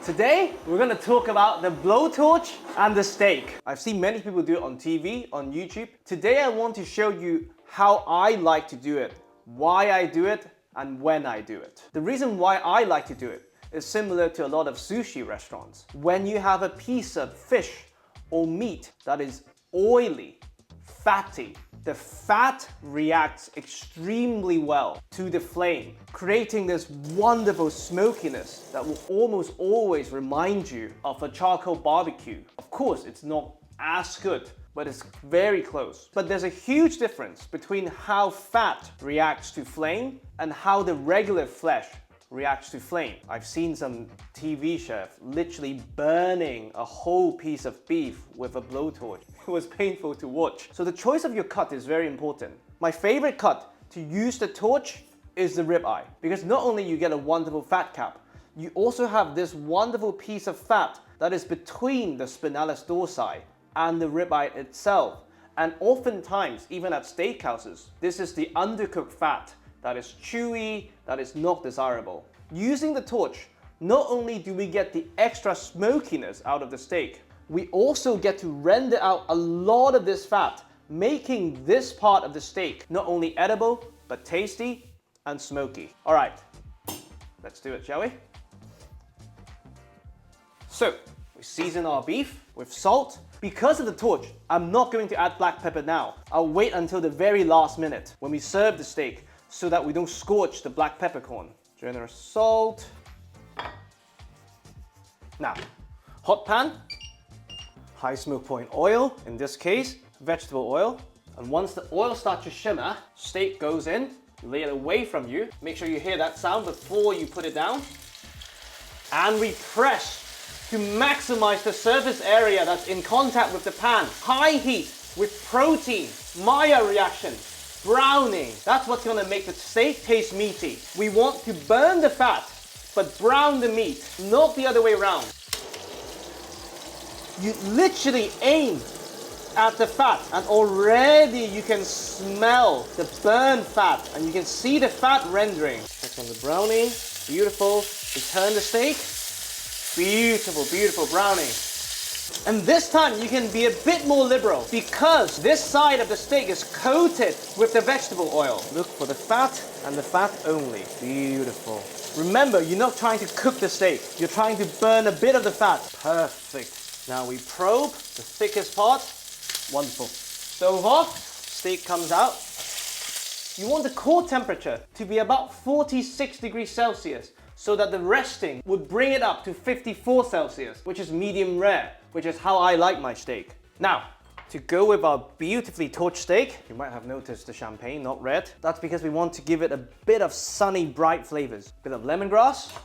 Today, we're gonna talk about the blowtorch and the steak. I've seen many people do it on TV, on YouTube. Today, I want to show you how I like to do it, why I do it, and when I do it. The reason why I like to do it is similar to a lot of sushi restaurants. When you have a piece of fish or meat that is oily, fatty, the fat reacts extremely well to the flame, creating this wonderful smokiness that will almost always remind you of a charcoal barbecue. Of course, it's not as good, but it's very close. But there's a huge difference between how fat reacts to flame and how the regular flesh reacts to flame. I've seen some TV chef literally burning a whole piece of beef with a blowtorch. It was painful to watch. So the choice of your cut is very important. My favorite cut to use the torch is the ribeye, because not only you get a wonderful fat cap, you also have this wonderful piece of fat that is between the spinalis dorsi and the ribeye itself. And oftentimes, even at steakhouses, this is the undercooked fat that is chewy, that is not desirable. Using the torch, not only do we get the extra smokiness out of the steak, we also get to render out a lot of this fat, making this part of the steak not only edible, but tasty and smoky. All right, let's do it, shall we? So, we season our beef with salt. Because of the torch, I'm not going to add black pepper now. I'll wait until the very last minute when we serve the steak, so that we don't scorch the black peppercorn. Generous salt. Now, hot pan, high smoke point oil, in this case, vegetable oil. And once the oil starts to shimmer, steak goes in, you lay it away from you. Make sure you hear that sound before you put it down. And we press to maximize the surface area that's in contact with the pan. High heat with protein, Maillard reaction, browning. That's what's gonna make the steak taste meaty. We want to burn the fat, but brown the meat, not the other way around. You literally aim at the fat, and already you can smell the burned fat, and you can see the fat rendering. Check on the browning, beautiful. We turn the steak, beautiful, beautiful browning. And this time you can be a bit more liberal, because this side of the steak is coated with the vegetable oil. Look for the fat and the fat only. Beautiful. Remember, you're not trying to cook the steak. You're trying to burn a bit of the fat. Perfect. Now we probe the thickest part. Wonderful. Stove off. Steak comes out. You want the core temperature to be about 46 degrees Celsius, so that the resting would bring it up to 54 Celsius, which is medium rare, which is how I like my steak. Now, to go with our beautifully torched steak, you might have noticed the champagne, not red. That's because we want to give it a bit of sunny, bright flavors. Bit of lemongrass,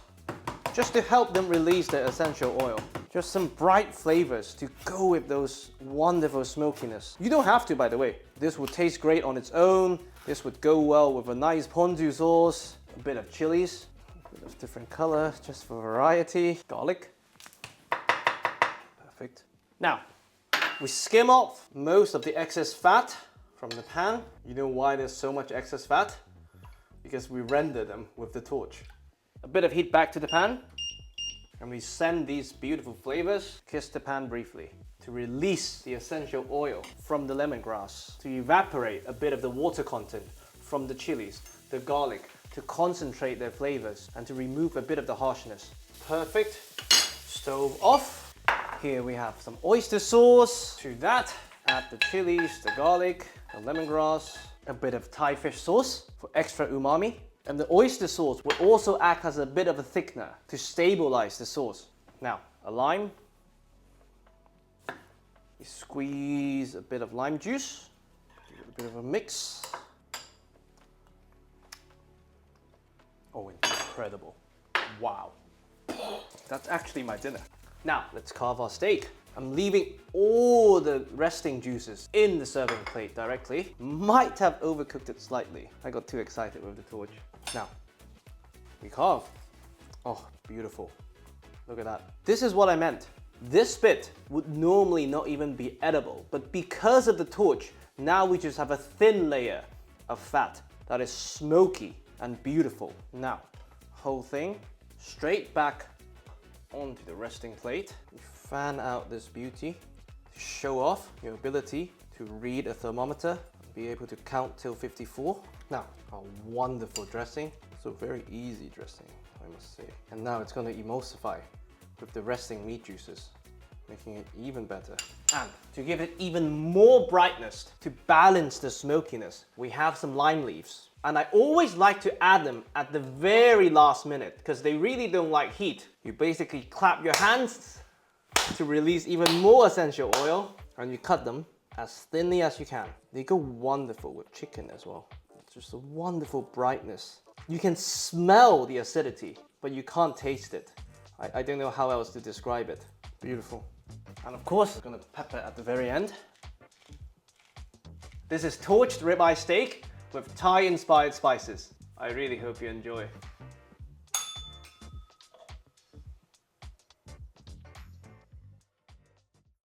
just to help them release the essential oil. Just some bright flavors to go with those wonderful smokiness. You don't have to, by the way. This would taste great on its own. This would go well with a nice ponzu sauce, a bit of chilies, a bit of different color, just for variety. Garlic. Perfect. Now, we skim off most of the excess fat from the pan. You know why there's so much excess fat? Because we render them with the torch. A bit of heat back to the pan, and we send these beautiful flavors, kiss the pan briefly, to release the essential oil from the lemongrass, to evaporate a bit of the water content from the chilies, the garlic, to concentrate their flavors and to remove a bit of the harshness. Perfect. Stove off. Here we have some oyster sauce. To that, add the chilies, the garlic, the lemongrass, a bit of Thai fish sauce for extra umami. And the oyster sauce will also act as a bit of a thickener to stabilize the sauce. Now, a lime. We squeeze a bit of lime juice, give it a bit of a mix. Oh, incredible. Wow. That's actually my dinner. Now, let's carve our steak. I'm leaving all the resting juices in the serving plate directly. Might have overcooked it slightly. I got too excited with the torch. Now, we carve. Oh, beautiful. Look at that. This is what I meant. This bit would normally not even be edible, but because of the torch, now we just have a thin layer of fat that is smoky and beautiful. Now, whole thing straight back onto the resting plate. You fan out this beauty to show off your ability to read a thermometer, be able to count till 54. Now, a wonderful dressing. So very easy dressing, I must say. And now it's going to emulsify with the resting meat juices, making it even better. And to give it even more brightness, to balance the smokiness, we have some lime leaves. And I always like to add them at the very last minute because they really don't like heat. You basically clap your hands to release even more essential oil, and you cut them as thinly as you can. They go wonderful with chicken as well. It's just a wonderful brightness. You can smell the acidity, but you can't taste it. I don't know how else to describe it. Beautiful. And of course, we're gonna pepper at the very end. This is torched ribeye steak with Thai-inspired spices. I really hope you enjoy.